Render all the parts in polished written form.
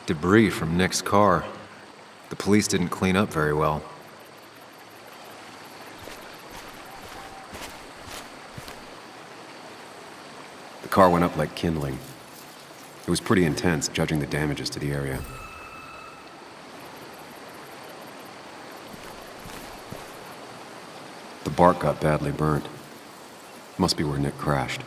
Debris from Nick's car. The police didn't clean up very well. The car went up like kindling. It was pretty intense, judging the damages to the area. The bark got badly burnt. Must be where Nick crashed.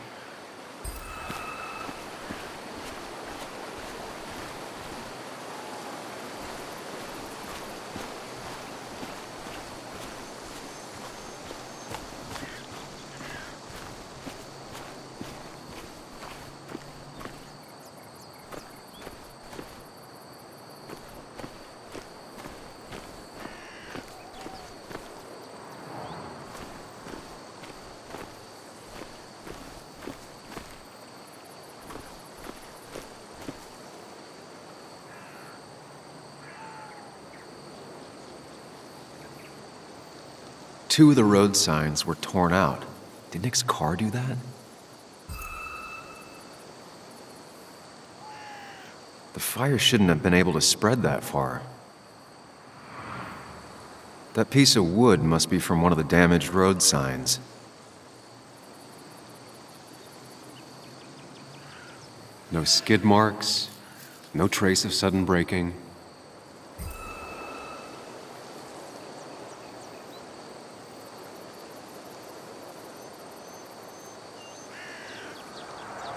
Two of the road signs were torn out. Did Nick's car do that? The fire shouldn't have been able to spread that far. That piece of wood must be from one of the damaged road signs. No skid marks, no trace of sudden braking.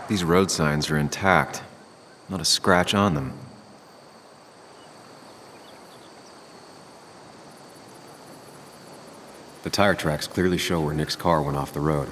These road signs are intact, not a scratch on them. The tire tracks clearly show where Nick's car went off the road.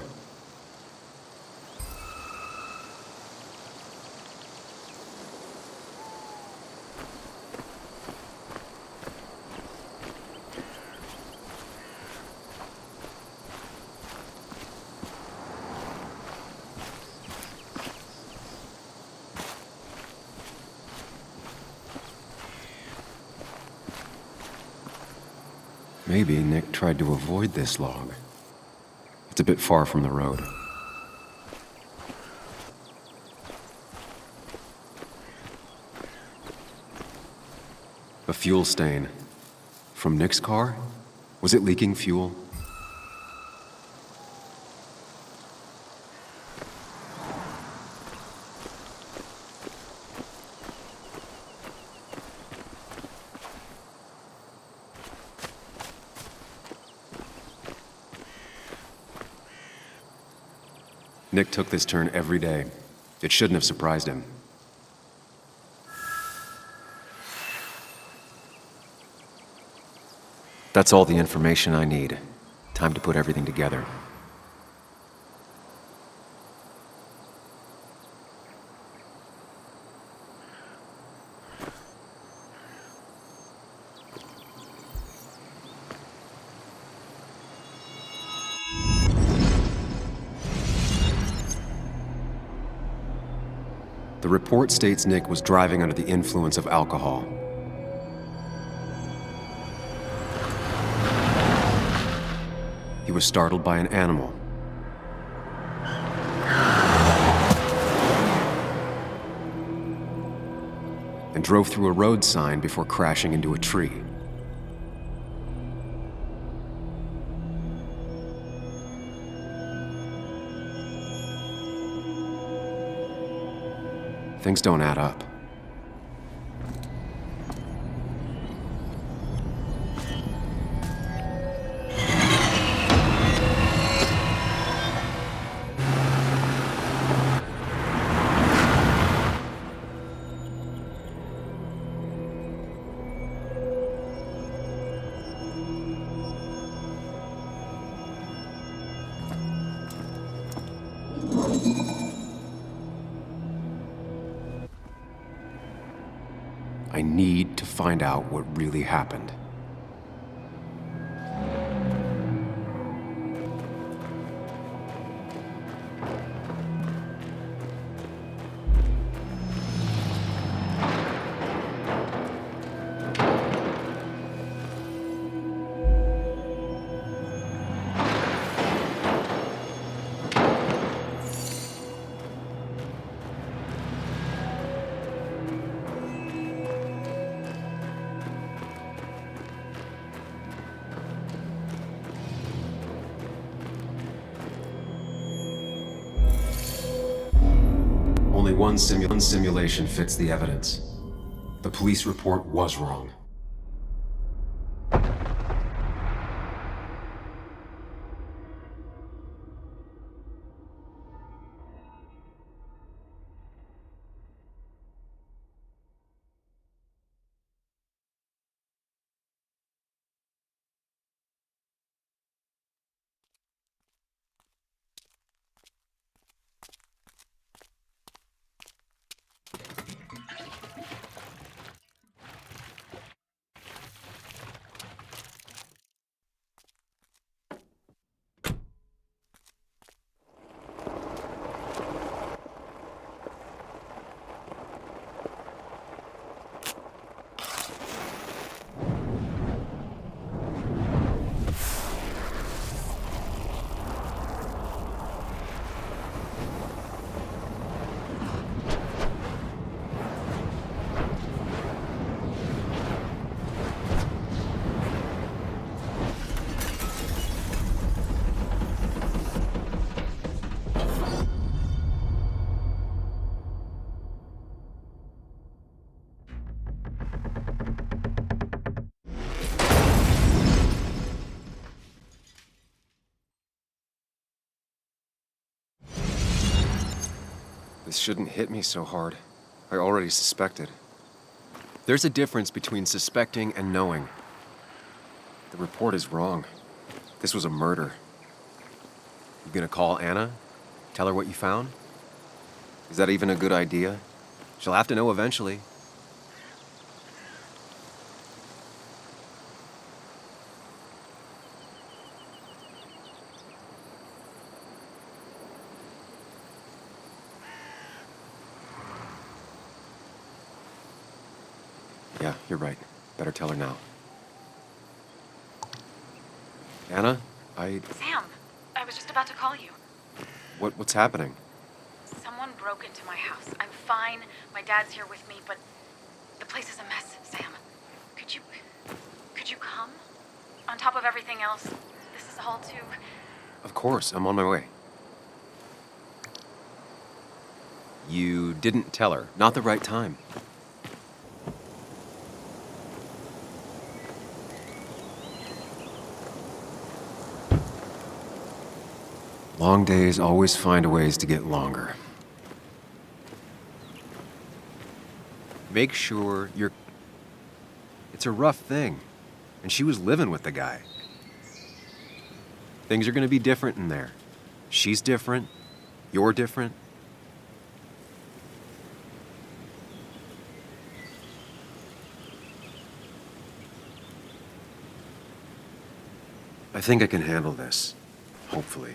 Maybe Nick tried to avoid this log. It's a bit far from the road. A fuel stain. From Nick's car? Was it leaking fuel? Nick took this turn every day. It shouldn't have surprised him. That's all the information I need. Time to put everything together. The report states Nick was driving under the influence of alcohol. He was startled by an animal. And drove through a road sign before crashing into a tree. Things don't add up. I need to find out what really happened. one simulation fits the evidence. The police report was wrong. This shouldn't hit me so hard. I already suspected. There's a difference between suspecting and knowing. The report is wrong. This was a murder. You gonna call Anna? Tell her what you found? Is that even a good idea? She'll have to know eventually. Yeah, you're right. Better tell her now. Anna, Sam, I was just about to call you. What's happening? Someone broke into my house. I'm fine. My dad's here with me, but the place is a mess, Sam. Could you come? On top of everything else, this is all too... Of course, I'm on my way. You didn't tell her. Not the right time. Long days always find ways to get longer. Make sure you're... It's a rough thing, and she was living with the guy. Things are gonna be different in there. She's different, you're different. I think I can handle this, hopefully.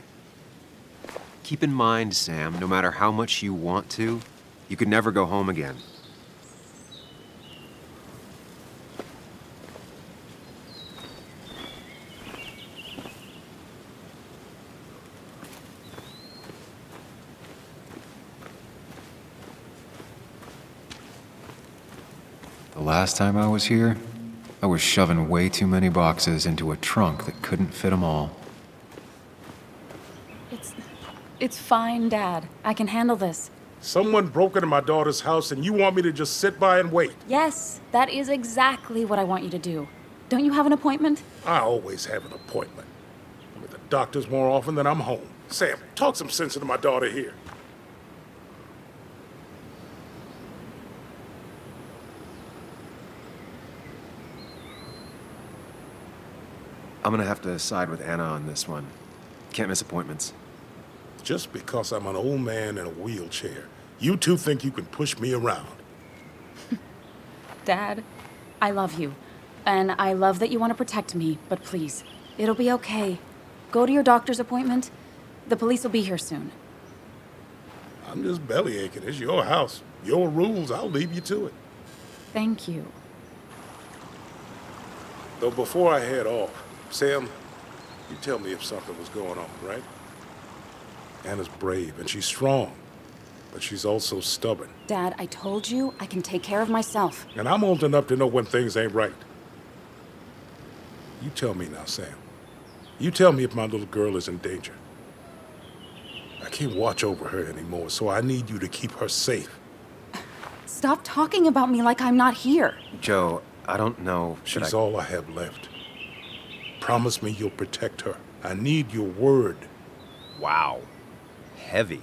Keep in mind, Sam, no matter how much you want to, you could never go home again. The last time I was here, I was shoving way too many boxes into a trunk that couldn't fit them all. It's fine, Dad. I can handle this. Someone broke into my daughter's house and you want me to just sit by and wait? Yes, that is exactly what I want you to do. Don't you have an appointment? I always have an appointment. I'm at the doctor's more often than I'm home. Sam, talk some sense into my daughter here. I'm gonna have to side with Anna on this one. Can't miss appointments. Just because I'm an old man in a wheelchair, you two think you can push me around. Dad, I love you. And I love that you want to protect me, but please, it'll be okay. Go to your doctor's appointment. The police will be here soon. I'm just belly aching. It's your house. Your rules, I'll leave you to it. Thank you. Though before I head off, Sam, you tell me if something was going on, right? Anna's brave and she's strong, but she's also stubborn. Dad, I told you I can take care of myself. And I'm old enough to know when things ain't right. You tell me now, Sam. You tell me if my little girl is in danger. I can't watch over her anymore, so I need you to keep her safe. Stop talking about me like I'm not here. Joe, I don't know. She's all I have left. Promise me you'll protect her. I need your word. Wow. Heavy.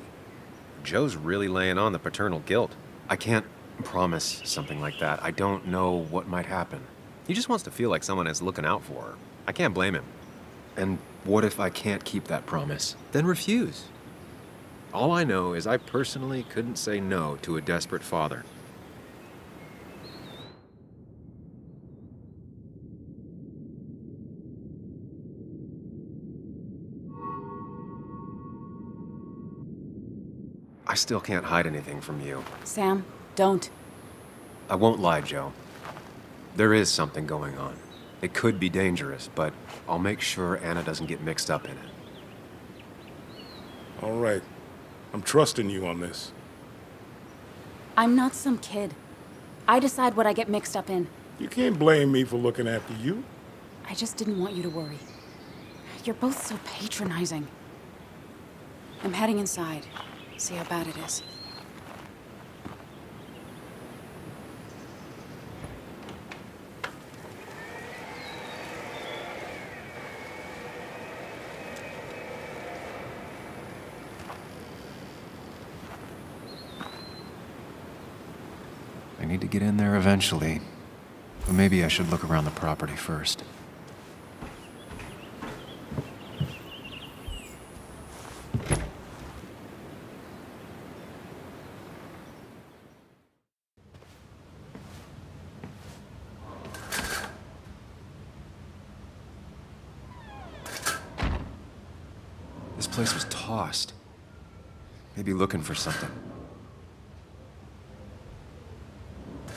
Joe's really laying on the paternal guilt. I can't promise something like that. I don't know what might happen. He just wants to feel like someone is looking out for her. I can't blame him. And what if I can't keep that promise? Then refuse. All I know is I personally couldn't say no to a desperate father. I still can't hide anything from you. Sam, don't. I won't lie, Joe. There is something going on. It could be dangerous, but I'll make sure Anna doesn't get mixed up in it. All right. I'm trusting you on this. I'm not some kid. I decide what I get mixed up in. You can't blame me for looking after you. I just didn't want you to worry. You're both so patronizing. I'm heading inside. See how bad it is. I need to get in there eventually. But maybe I should look around the property first. This place was tossed. Maybe looking for something.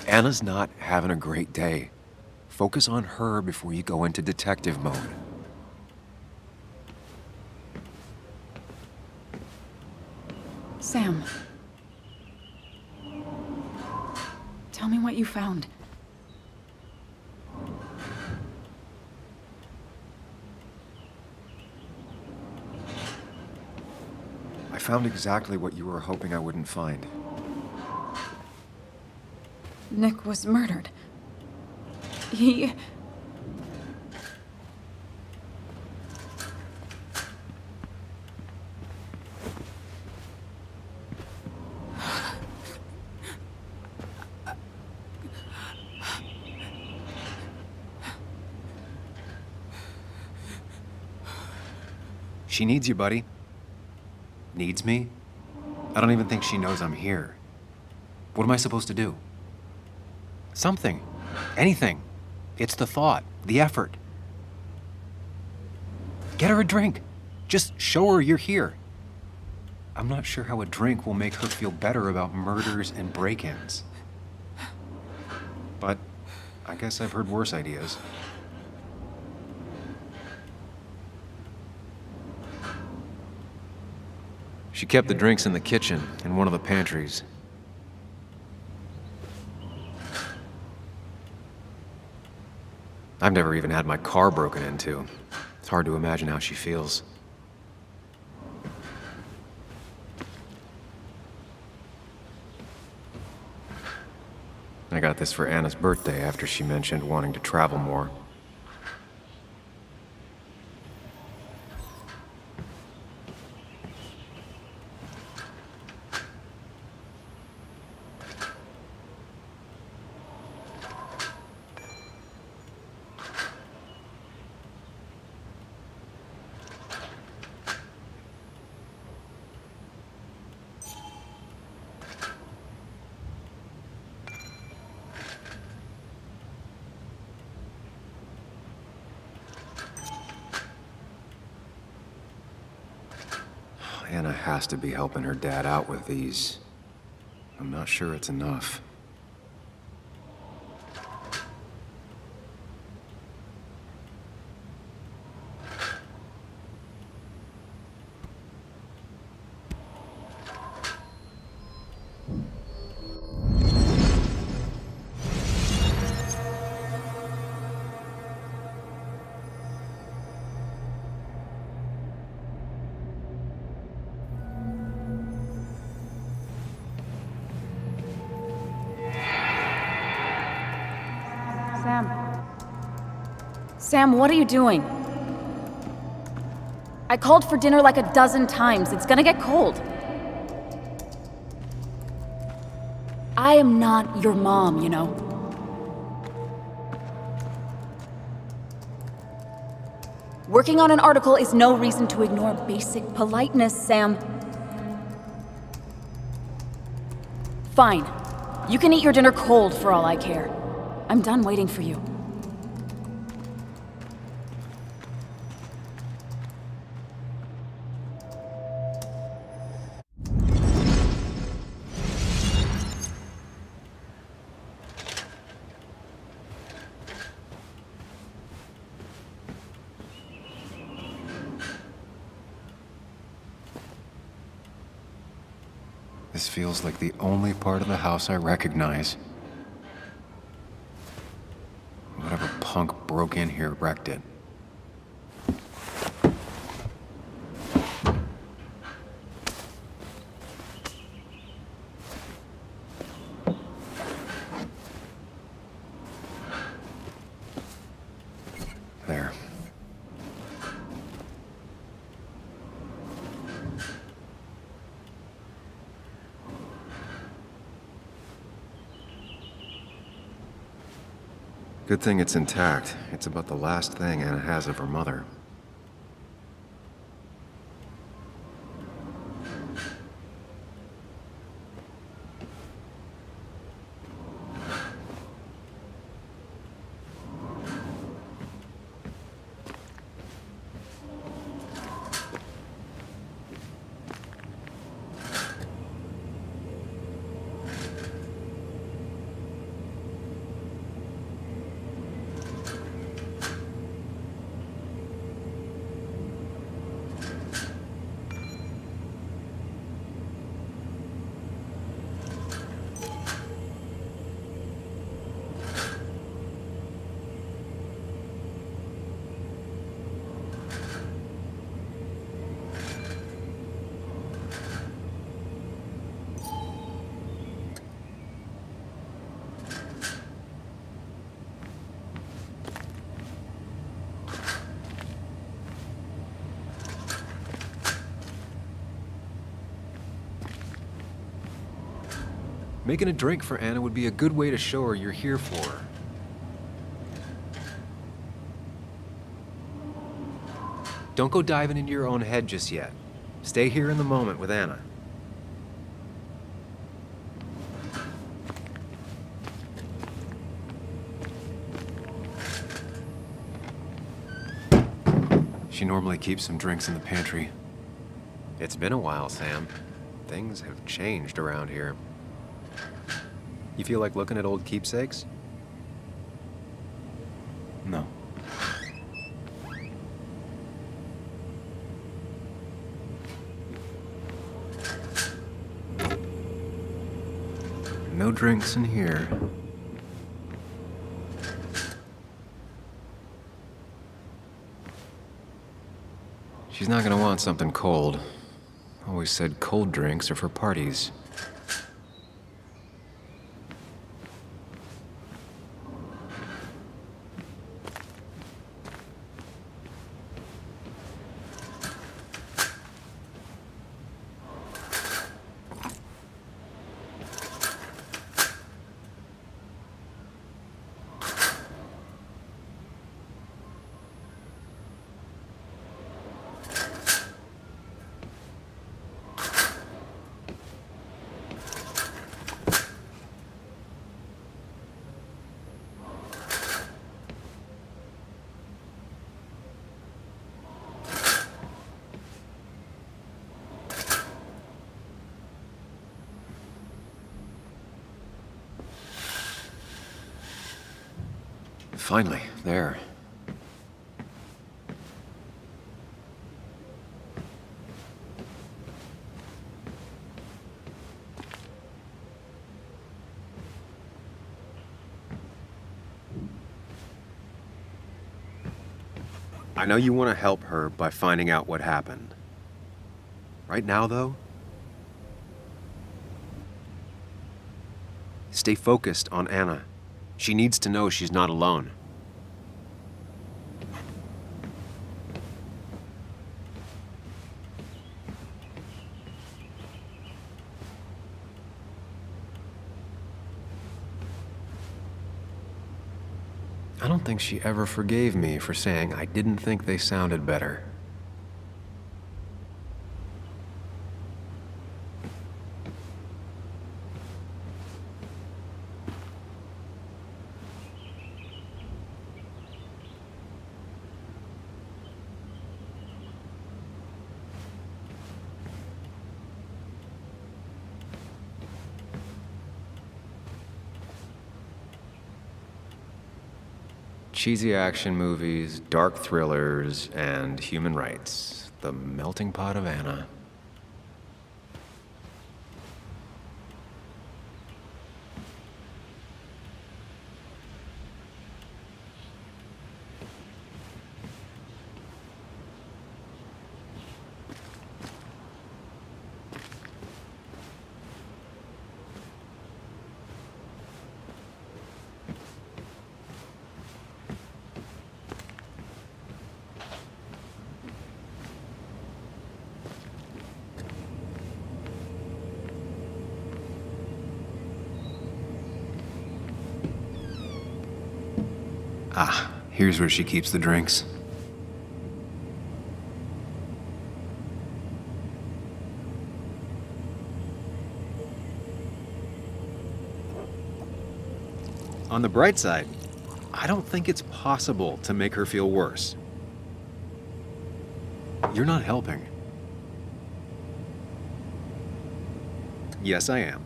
Anna's not having a great day. Focus on her before you go into detective mode. Sam. Tell me what you found. I found exactly what you were hoping I wouldn't find. Nick was murdered. He... She needs you, buddy. Needs me? I don't even think she knows I'm here. What am I supposed to do? Something. Anything. It's the thought, the effort. Get her a drink. Just show her you're here. I'm not sure how a drink will make her feel better about murders and break-ins. But I guess I've heard worse ideas. She kept the drinks in the kitchen, in one of the pantries. I've never even had my car broken into. It's hard to imagine how she feels. I got this for Anna's birthday after she mentioned wanting to travel more. Anna has to be helping her dad out with these. I'm not sure it's enough. Sam, what are you doing? I called for dinner like a dozen times. It's gonna get cold. I am not your mom, you know. Working on an article is no reason to ignore basic politeness, Sam. Fine. You can eat your dinner cold for all I care. I'm done waiting for you. This feels like the only part of the house I recognize. Whatever punk broke in here wrecked it. There. Good thing it's intact. It's about the last thing Anna has of her mother. Making a drink for Anna would be a good way to show her you're here for her. Don't go diving into your own head just yet. Stay here in the moment with Anna. She normally keeps some drinks in the pantry. It's been a while, Sam. Things have changed around here. You feel like looking at old keepsakes? No. No drinks in here. She's not gonna want something cold. Always said cold drinks are for parties. Finally, there. I know you want to help her by finding out what happened. Right now, though, stay focused on Anna. She needs to know she's not alone. I don't think she ever forgave me for saying I didn't think they sounded better. Cheesy action movies, dark thrillers, and human rights. The melting pot of Anna. Ah, here's where she keeps the drinks. On the bright side, I don't think it's possible to make her feel worse. You're not helping. Yes, I am.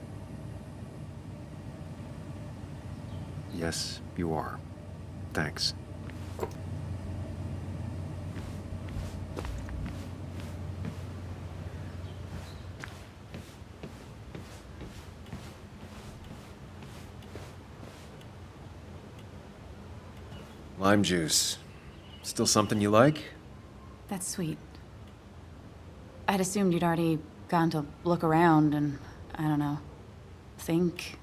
Yes, you are. Thanks. Lime juice. Still something you like? That's sweet. I'd assumed you'd already gone to look around and, I don't know, think.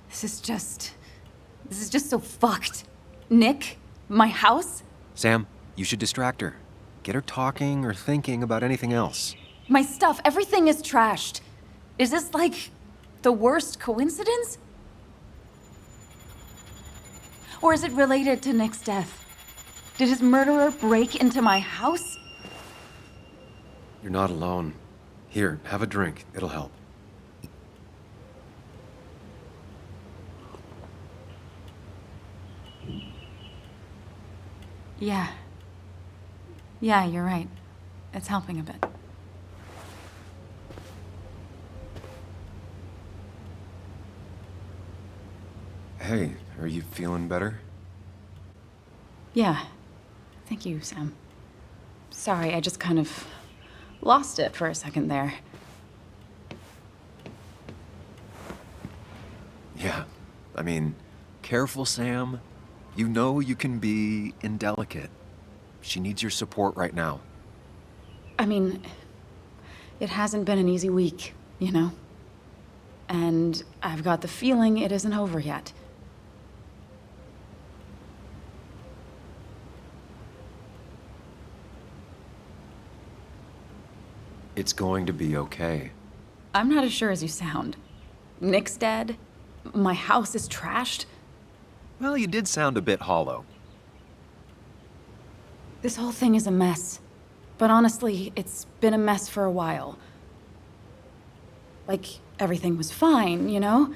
This is just so fucked. Nick? My house? Sam, you should distract her. Get her talking or thinking about anything else. My stuff, everything is trashed. Is this like the worst coincidence? Or is it related to Nick's death? Did his murderer break into my house? You're not alone. Here, have a drink. It'll help. Yeah. Yeah, you're right. It's helping a bit. Hey, are you feeling better? Yeah. Thank you, Sam. Sorry, I just kind of lost it for a second there. Yeah. I mean, careful, Sam. You know you can be indelicate. She needs your support right now. I mean, it hasn't been an easy week, you know? And I've got the feeling it isn't over yet. It's going to be okay. I'm not as sure as you sound. Nick's dead. My house is trashed. Well, you did sound a bit hollow. This whole thing is a mess. But honestly, it's been a mess for a while. Like, everything was fine, you know?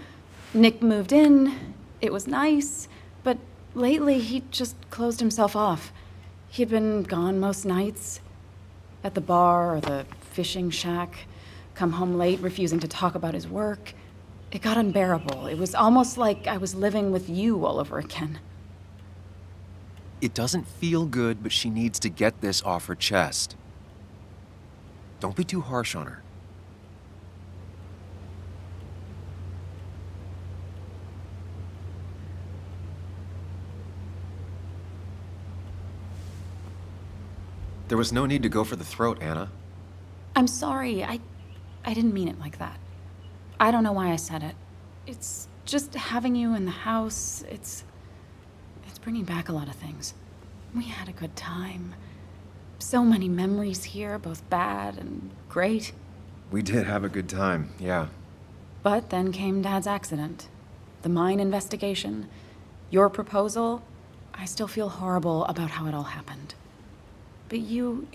Nick moved in, it was nice, but lately he just closed himself off. He'd been gone most nights. At the bar or the fishing shack, come home late, refusing to talk about his work. It got unbearable. It was almost like I was living with you all over again. It doesn't feel good, but she needs to get this off her chest. Don't be too harsh on her. There was no need to go for the throat, Anna. I'm sorry. I didn't mean it like that. I don't know why I said it. It's just having you in the house. It's bringing back a lot of things. We had a good time. So many memories here, both bad and great. We did have a good time, yeah. But then came Dad's accident. The mine investigation. Your proposal, I still feel horrible about how it all happened. But you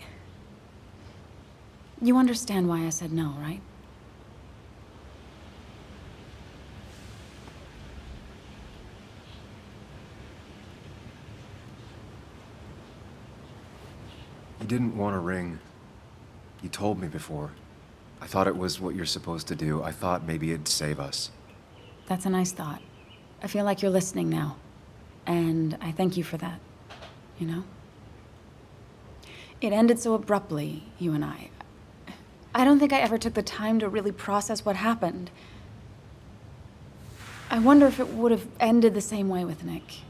understand why I said no, right? You didn't want a ring. You told me before. I thought it was what you're supposed to do. I thought maybe it'd save us. That's a nice thought. I feel like you're listening now. And I thank you for that. You know? It ended so abruptly, you and I. I don't think I ever took the time to really process what happened. I wonder if it would have ended the same way with Nick.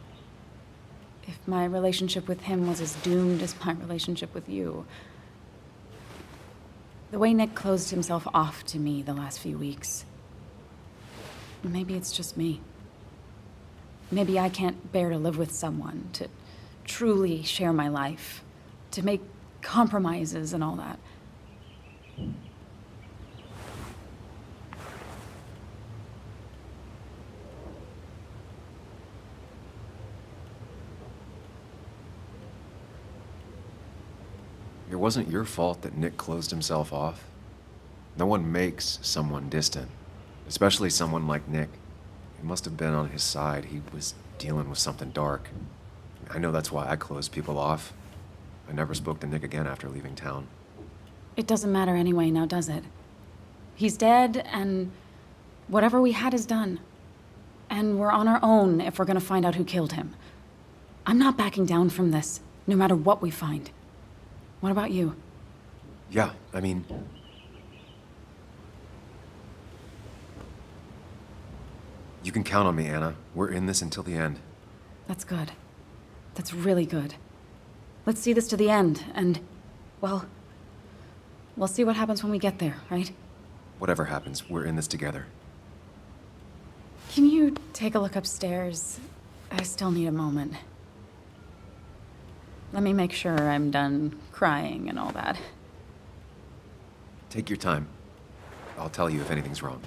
If my relationship with him was as doomed as my relationship with you. The way Nick closed himself off to me the last few weeks. Maybe it's just me. Maybe I can't bear to live with someone, to truly share my life, to make compromises and all that. It wasn't your fault that Nick closed himself off. No one makes someone distant, especially someone like Nick. It must have been on his side. He was dealing with something dark. I know that's why I closed people off. I never spoke to Nick again after leaving town. It doesn't matter anyway, now does it? He's dead, and whatever we had is done. And we're on our own if we're gonna find out who killed him. I'm not backing down from this, no matter what we find. What about you? Yeah, I mean... You can count on me, Anna. We're in this until the end. That's good. That's really good. Let's see this to the end, and, well, we'll see what happens when we get there, right? Whatever happens, we're in this together. Can you take a look upstairs? I still need a moment. Let me make sure I'm done crying and all that. Take your time. I'll tell you if anything's wrong.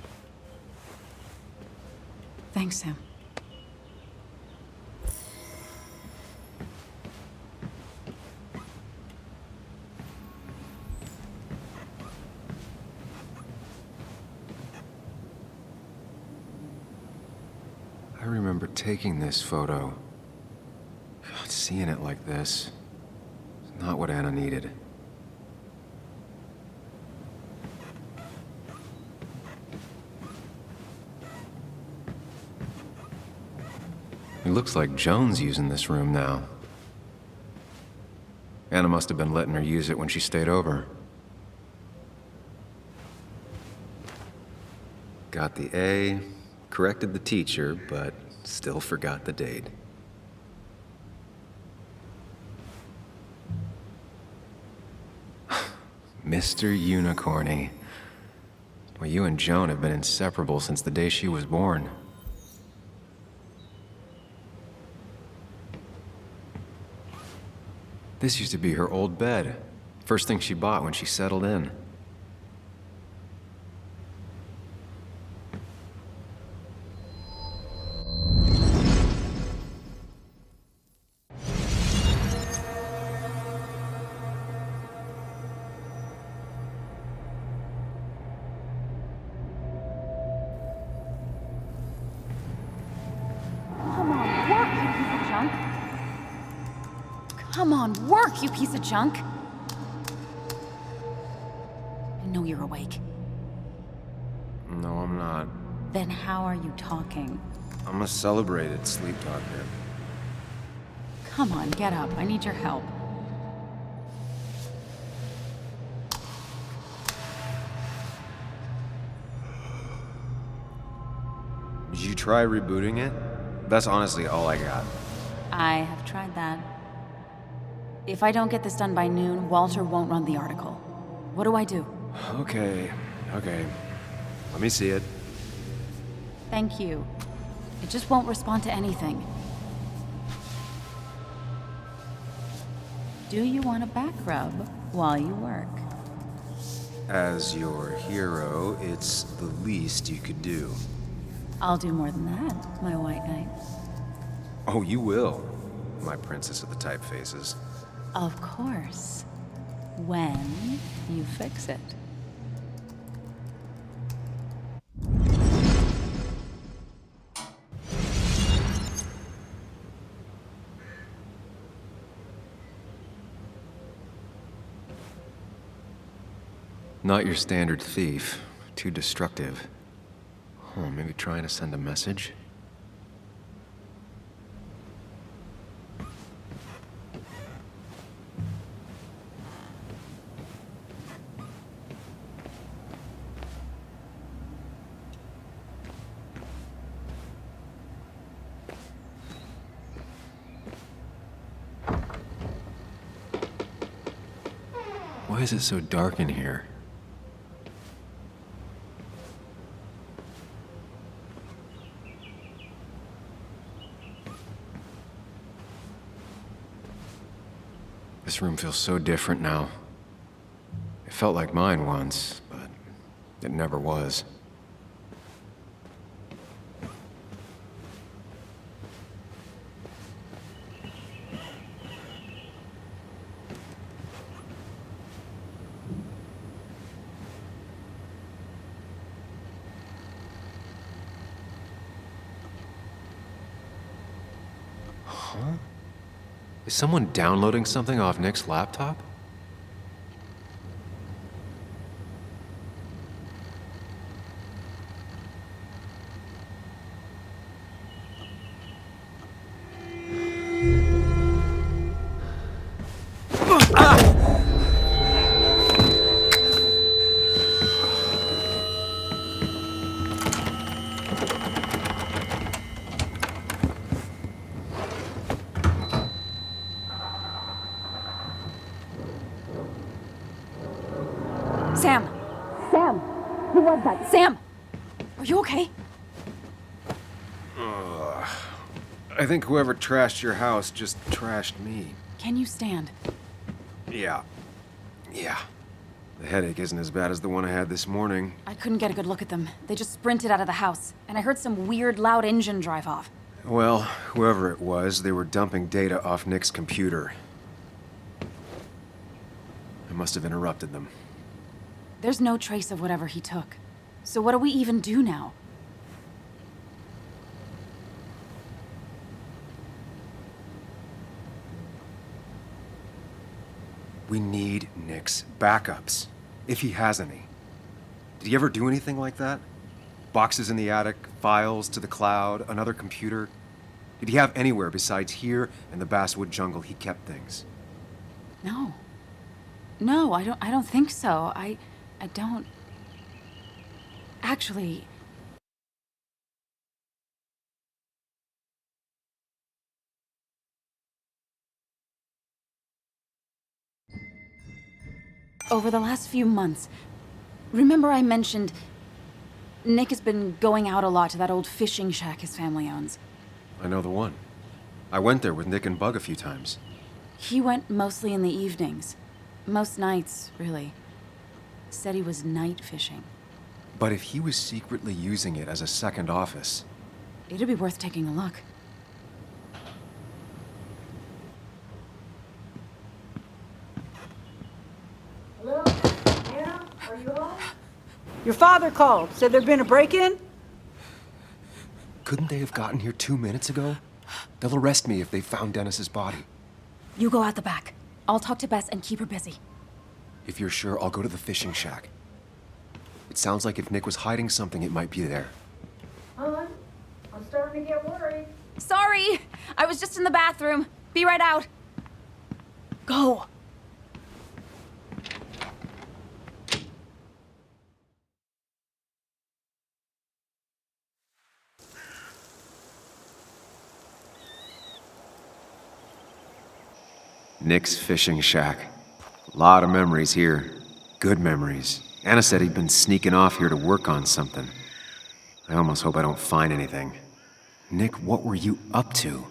Thanks, Sam. I remember taking this photo. God, seeing it like this. It's not what Anna needed. It looks like Joan's using this room now. Anna must have been letting her use it when she stayed over. Got the A, corrected the teacher, but still forgot the date. Mr. Unicorny. Well, you and Joan have been inseparable since the day she was born. This used to be her old bed. First thing she bought when she settled in. Come on, work, you piece of junk! I know you're awake. No, I'm not. Then how are you talking? I'm a celebrated sleep talker. Come on, get up. I need your help. Did you try rebooting it? That's honestly all I got. I have tried that. If I don't get this done by noon, Walter won't run the article. What do I do? Okay. Let me see it. Thank you. It just won't respond to anything. Do you want a back rub while you work? As your hero, it's the least you could do. I'll do more than that, my white knight. Oh, you will, my princess of the typefaces. Of course. When you fix it. Not your standard thief. Too destructive. Oh, maybe trying to send a message? Why is it so dark in here? This room feels so different now. It felt like mine once, but it never was. Huh? Is someone downloading something off Nick's laptop? Sam! Sam! Who was that? Sam! Are you okay? I think whoever trashed your house just trashed me. Can you stand? Yeah. The headache isn't as bad as the one I had this morning. I couldn't get a good look at them. They just sprinted out of the house, and I heard some weird, loud engine drive off. Well, whoever it was, they were dumping data off Nick's computer. I must have interrupted them. There's no trace of whatever he took. So what do we even do now? We need Nick's backups, if he has any. Did he ever do anything like that? Boxes in the attic, files to the cloud, another computer? Did he have anywhere besides here and the basswood jungle he kept things? No. No, I don't think so. I don't... Actually... Over the last few months, remember I mentioned Nick has been going out a lot to that old fishing shack his family owns. I know the one. I went there with Nick and Bug a few times. He went mostly in the evenings. Most nights, really. Said he was night fishing. But if he was secretly using it as a second office... It'd be worth taking a look. Hello? Anna? Are you home? Your father called. Said there'd been a break-in? Couldn't they have gotten here 2 minutes ago? They'll arrest me if they found Dennis's body. You go out the back. I'll talk to Bess and keep her busy. If you're sure, I'll go to the fishing shack. It sounds like if Nick was hiding something, it might be there. Hon, I'm starting to get worried. Sorry! I was just in the bathroom. Be right out. Go. Nick's fishing shack. A lot of memories here. Good memories. Anna said he'd been sneaking off here to work on something. I almost hope I don't find anything. Nick, what were you up to?